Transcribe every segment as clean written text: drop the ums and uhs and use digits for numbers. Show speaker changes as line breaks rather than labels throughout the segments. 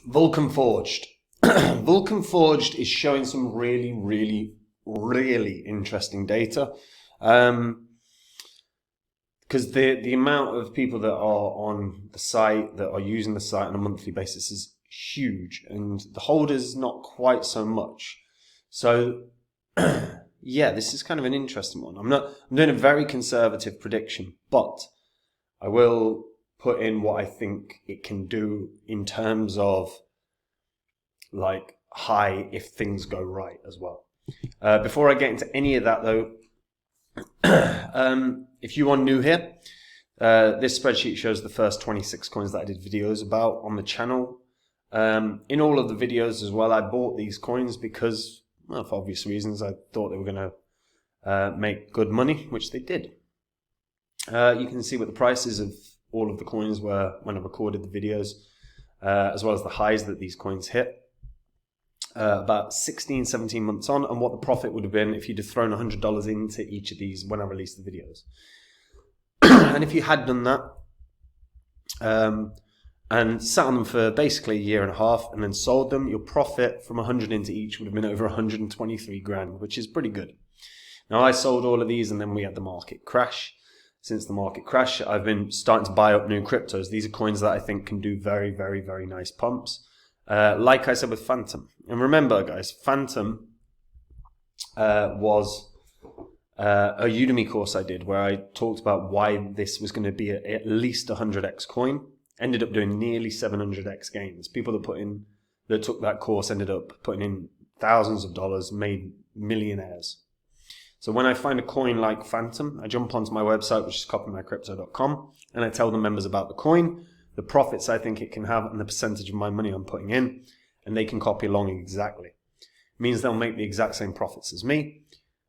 Vulcan Forged. Vulcan Forged is showing some really interesting data. Because the amount of people that are on the site, that are using the site on a monthly basis is huge, and the holders not quite so much. So yeah, this is kind of an interesting one. I'm doing a very conservative prediction, but I will put in what I think it can do in terms of like high if things go right as well. Before I get into any of that though, if you are new here, this spreadsheet shows the first 26 coins that I did videos about on the channel. In all of the videos as well, I bought these coins because, well, for obvious reasons, I thought they were going to make good money, which they did. You can see what the prices of all of the coins were when I recorded the videos, as well as the highs that these coins hit. About 16, 17 months on, and what the profit would have been if you'd have thrown $100 into each of these when I released the videos. And if you had done that, and sat on them for basically a year and a half and then sold them, your profit from 100 into each would have been over 123 grand, which is pretty good. Now I sold all of these and then we had the market crash. Since the market crash, I've been starting to buy up new cryptos. These are coins that I think can do very nice pumps. Like I said with Phantom. And remember guys, Phantom was a Udemy course I did where I talked about why this was going to be at least 100x coin. Ended up doing nearly 700x gains. People that took that course ended up putting in thousands of dollars, made millionaires. So when I find a coin like Phantom, I jump onto my website, which is copymycrypto.com, and I tell the members about the coin, the profits I think it can have, and the percentage of my money I'm putting in, and they can copy along exactly. It means they'll make the exact same profits as me,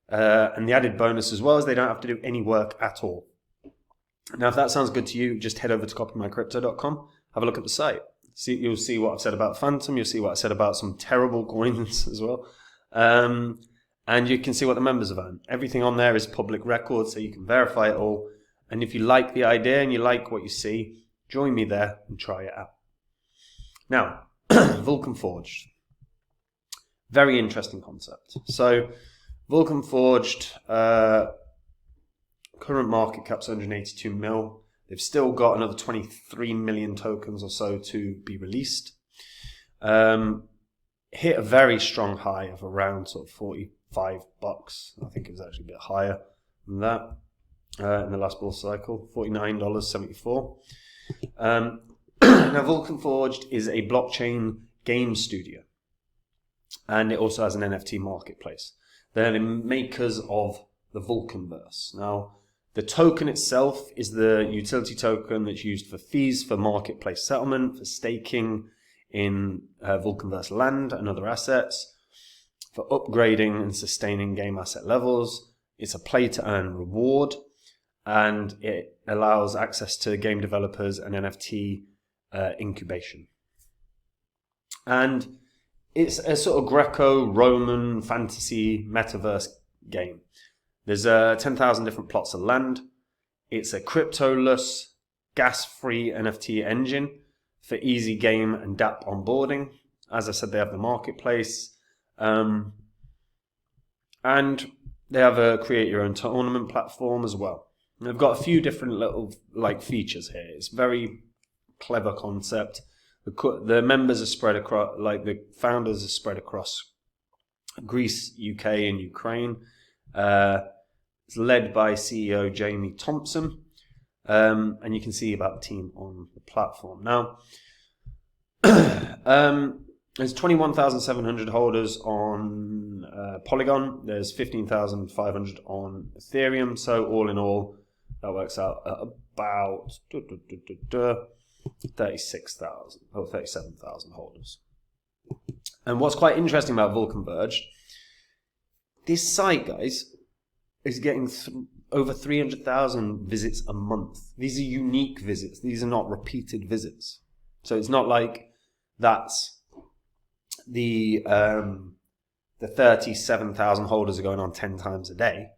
and the added bonus as well is they don't have to do any work at all. Now, if that sounds good to you, just head over to copymycrypto.com, have a look at the site. You'll see what I've said about Phantom, you'll see what I said about some terrible coins as well, and you can see what the members have earned. Everything on there is public record, so you can verify it all, and if you like the idea and you like what you see, join me there and try it out. Now, Vulcan Forged. Very interesting concept. So, Vulcan Forged, current market cap's 182 mil. They've still got another 23 million tokens or so to be released. Hit a very strong high of around sort of $45. I think it was actually a bit higher than that in the last bull cycle, $49.74. Now, Vulcan Forged is a blockchain game studio, and it also has an NFT marketplace. They're the makers of the Vulcanverse. Now, the token itself is the utility token that's used for fees for marketplace settlement, for staking in Vulcanverse land and other assets, for upgrading and sustaining game asset levels. It's a play-to-earn reward, and it allows access to game developers and NFT incubation. And it's a sort of Greco-Roman fantasy metaverse game. There's 10,000 different plots of land. It's a cryptoless, gas-free NFT engine for easy game and dApp onboarding. As I said, they have the marketplace. And they have a create your own tournament platform as well. And they've got a few different little features here. It's a very clever concept. The members are spread across, the founders are spread across Greece, UK, and Ukraine. It's led by CEO Jamie Thompson, and you can see about the team on the platform. Now, there's 21,700 holders on Polygon. There's 15,500 on Ethereum. So all in all, that works out at about 36,000 or 37,000 holders. And what's quite interesting about Vulcan Forged, this site, guys, is getting over 300,000 visits a month. These are unique visits. These are not repeated visits. So it's not like that's the 37,000 holders are going on 10 times a day.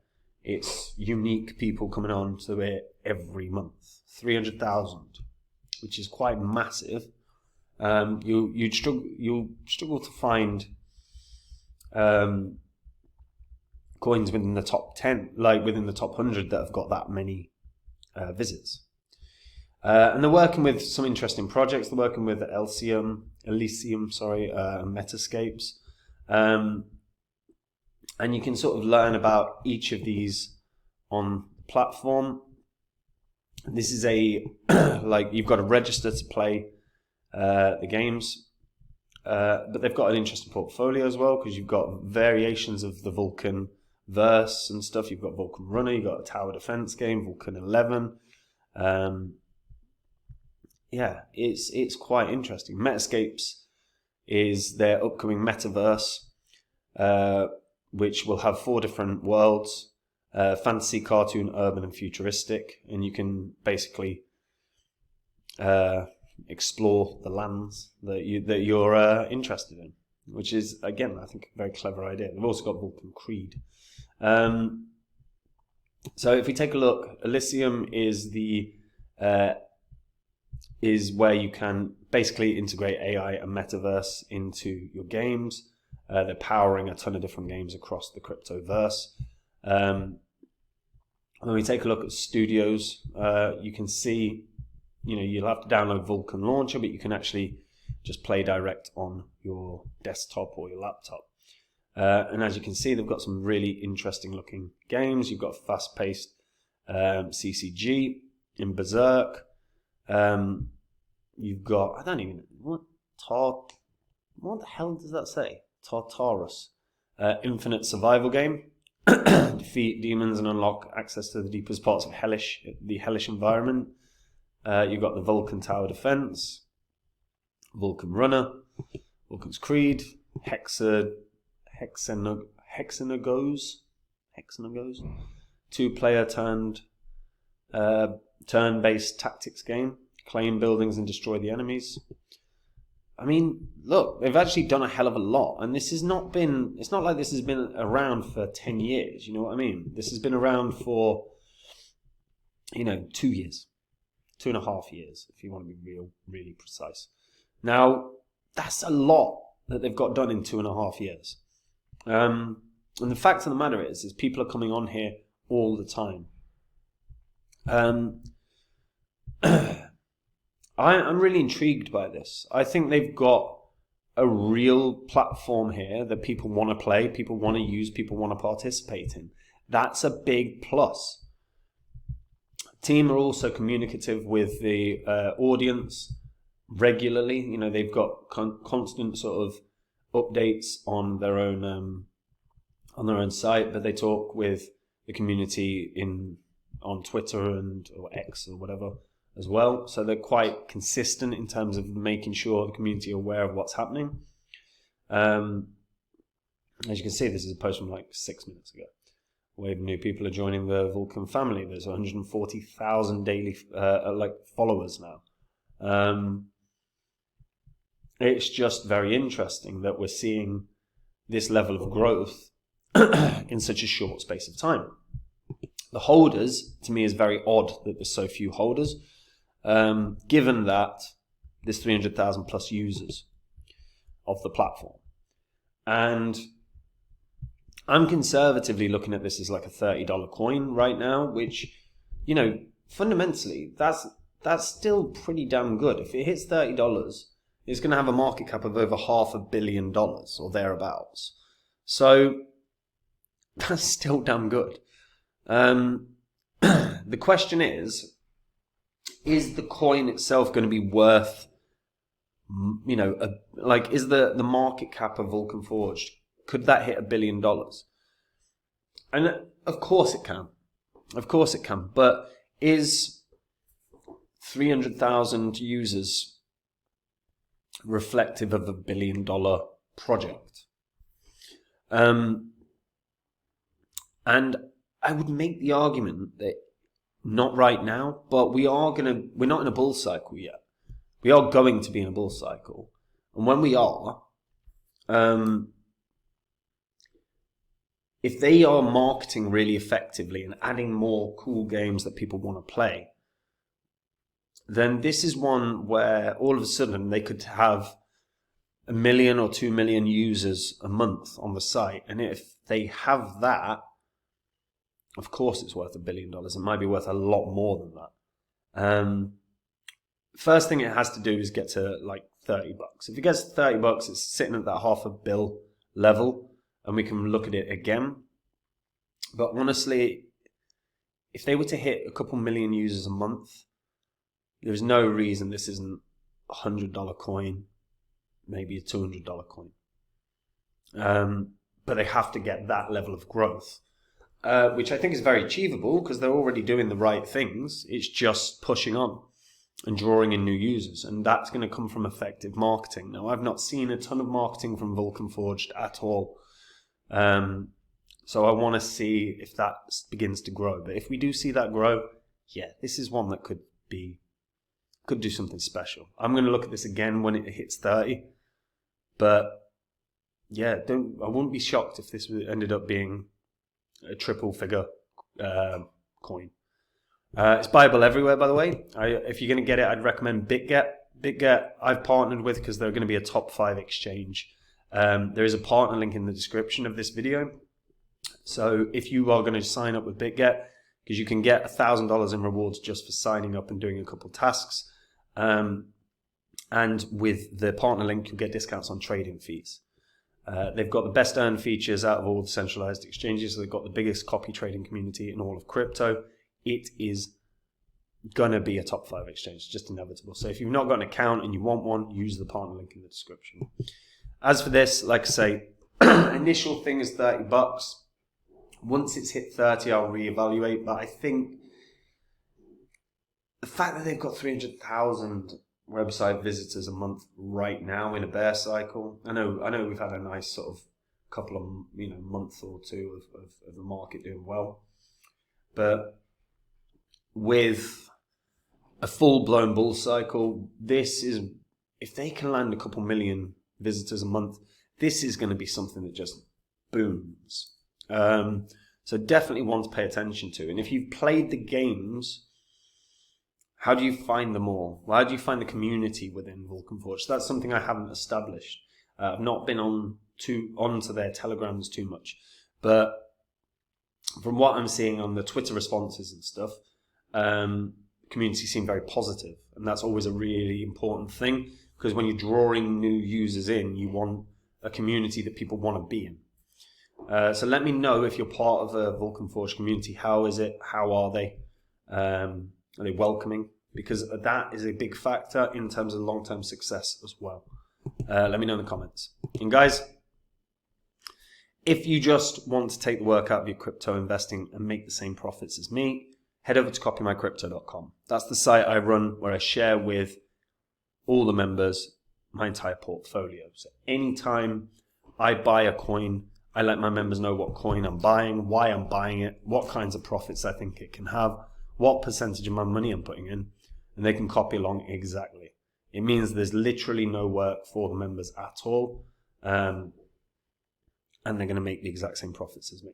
It's unique people coming on to it every month. 300,000, which is quite massive. you'll struggle to find coins within the top 10, like within the top 100 that have got that many visits. And they're working with some interesting projects. They're working with Elysium, Metascapes. And you can sort of learn about each of these on the platform. This is like you've got to register to play the games. But they've got an interesting portfolio as well, because you've got variations of the Vulcan verse and stuff. You've got Vulcan Runner, you've got a tower defense game, Vulcan 11. Yeah, it's quite interesting. Metascapes is their upcoming metaverse, which will have 4 different worlds: fantasy, cartoon, urban, and futuristic. And you can basically explore the lands that you're interested in, which is, again, I think a very clever idea. They've also got Vulcan Creed. So if we take a look, Elysium is where you can basically integrate AI and metaverse into your games. They're powering a ton of different games across the cryptoverse. When we take a look at studios, you can see, you'll have to download Vulcan Launcher, but you can actually just play direct on your desktop or your laptop. And as you can see, they've got some really interesting looking games. You've got fast-paced CCG in Berserk. You've got, what the hell does that say? Tartarus. Infinite survival game. Defeat demons and unlock access to the deepest parts of the hellish environment. You've got the Vulcan Tower Defense, Vulcan Runner, Vulcan's Creed, Hexenogos, 2-player turn-based tactics game. Claim buildings and destroy the enemies. I mean, look, they've actually done a hell of a lot, and it's not like this has been around for 10 years, you know what I mean? This has been around for, 2 years, 2.5 years, if you want to be really precise. Now, that's a lot that they've got done in 2.5 years. And the fact of the matter is people are coming on here all the time. I'm really intrigued by this. I think they've got a real platform here that people want to play, people want to use, people want to participate in. That's a big plus. Team are also communicative with the audience regularly. They've got constant sort of updates on their own site, but they talk with the community on Twitter or X or whatever as well. So they're quite consistent in terms of making sure the community are aware of what's happening. As you can see, this is a post from like 6 minutes ago. Wave new people are joining the Vulcan family. There's 140,000 daily followers now. It's just very interesting that we're seeing this level of growth in such a short space of time. The holders, to me, is very odd that there's so few holders, given that there's 300,000 plus users of the platform. And I'm conservatively looking at this as like a $30 coin right now, which, fundamentally, that's still pretty damn good. If it hits $30, it's going to have a market cap of over $500 million or thereabouts. So that's still damn good. The question is the coin itself going to be worth, is the market cap of Vulcan Forged, could that hit $1 billion? And of course it can. But is 300,000 users reflective of a $1 billion project? And I would make the argument that not right now, but we're not in a bull cycle yet. We are going to be in a bull cycle. And when we are, if they are marketing really effectively and adding more cool games that people want to play, then this is one where all of a sudden they could have 1 million or 2 million users a month on the site. And if they have that, of course it's worth $1 billion. It might be worth a lot more than that. First thing it has to do is get to like $30. If it gets to $30, it's sitting at that $500 million level, and we can look at it again. But honestly, if they were to hit a couple million users a month, there's no reason this isn't a $100 coin, maybe a $200 coin. But they have to get that level of growth, which I think is very achievable because they're already doing the right things. It's just pushing on and drawing in new users, and that's going to come from effective marketing. Now, I've not seen a ton of marketing from Vulcan Forged at all, so I want to see if that begins to grow. But if we do see that grow, yeah, this is one that could do something special. I'm going to look at this again when it hits 30, but yeah, I wouldn't be shocked if this ended up being a triple figure coin. It's buyable everywhere, by the way. If you're going to get it, I'd recommend BitGet. BitGet I've partnered with because they're going to be a top 5 exchange. There is a partner link in the description of this video. So if you are going to sign up with BitGet, because you can get $1,000 in rewards just for signing up and doing a couple tasks. And with the partner link, you'll get discounts on trading fees. They've got the best earn features out of all the centralized exchanges. So they've got the biggest copy trading community in all of crypto. It is going to be a top 5 exchange. It's just inevitable. So if you've not got an account and you want one, use the partner link in the description. As for this, like I say, initial thing is $30. Once it's hit 30, I'll reevaluate. But I think the fact that they've got 300,000 website visitors a month right now in a bear cycle. I know we've had a nice sort of couple of month or two of the market doing well, but with a full-blown bull cycle, this is, if they can land a couple million visitors a month, this is going to be something that just booms. So definitely one to pay attention to. And if you've played the games, how do you find them all? Well, how do you find the community within Vulcan Forged? That's something I haven't established. I've not been onto their telegrams too much, but from what I'm seeing on the Twitter responses and stuff, community seem very positive, and that's always a really important thing, because when you're drawing new users in, you want a community that people want to be in. So let me know if you're part of a Vulcan Forged community. How is it? How are they? Are they welcoming? Because that is a big factor in terms of long-term success as well. Let me know in the comments. And guys, if you just want to take the work out of your crypto investing and make the same profits as me, head over to copymycrypto.com. That's the site I run where I share with all the members my entire portfolio. So anytime I buy a coin, I let my members know what coin I'm buying, why I'm buying it, what kinds of profits I think it can have, what percentage of my money I'm putting in, and they can copy along exactly. It means there's literally no work for the members at all, and they're going to make the exact same profits as me.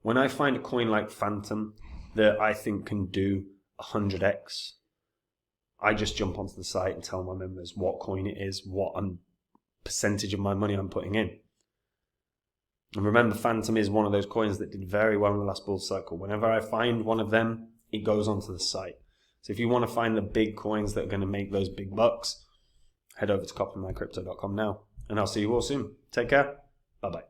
When I find a coin like Phantom that I think can do 100x, I just jump onto the site and tell my members what coin it is, what percentage of my money I'm putting in. And remember, Phantom is one of those coins that did very well in the last bull cycle. Whenever I find one of them, it goes onto the site. So if you want to find the big coins that are going to make those big bucks, head over to copymycrypto.com now. And I'll see you all soon. Take care. Bye-bye.